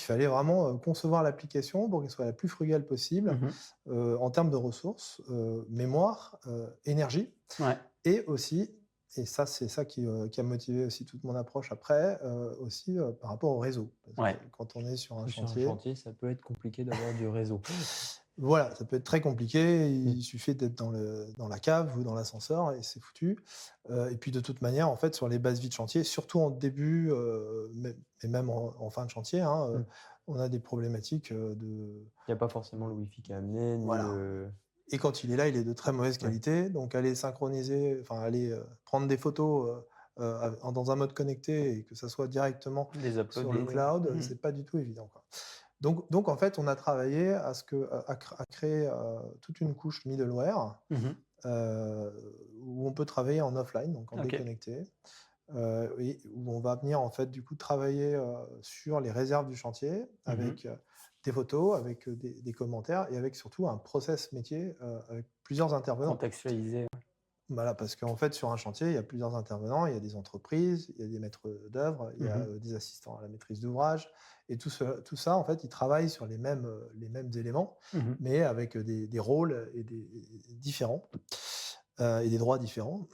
fallait vraiment, concevoir l'application pour qu'elle soit la plus frugale possible, Mmh. en termes de ressources, mémoire, énergie Ouais, et aussi et ça, c'est ça qui a motivé aussi toute mon approche après, aussi, par rapport au réseau. Parce que ouais. quand on est sur Parce un que sur un chantier, chantier, ça peut être compliqué d'avoir du réseau. voilà, ça peut être très compliqué. Mmh. Il suffit d'être dans la cave ou dans l'ascenseur et c'est foutu. Et puis de toute manière, en fait, sur les bases vies de chantier, surtout en début, et même en fin de chantier, hein, Mmh. on a des problématiques, de Il y a pas forcément le wifi qui est amené, ni voilà. le Et quand il est là, il est de très mauvaise ouais, qualité, donc aller synchroniser, enfin aller, prendre des photos, dans un mode connecté et que ça soit directement les sur le uploader. cloud, Mmh. c'est pas du tout évident, quoi. Donc en fait, on a travaillé à créer, toute une couche middleware, Mmh. où on peut travailler en offline, donc en OK. déconnecté, et où on va venir en fait du coup travailler, sur les réserves du chantier Mmh. avec, des photos, avec, des commentaires et avec surtout un process métier, avec plusieurs intervenants. Contextualiser, ouais. Voilà, parce qu'en fait sur un chantier, il y a plusieurs intervenants, il y a des entreprises, il y a des maîtres d'œuvre, il y a, Mmh. des assistants à la maîtrise d'ouvrage et tout ça en fait, ils travaillent sur les mêmes éléments, Mmh. mais avec, des rôles et des différents, et des droits différents.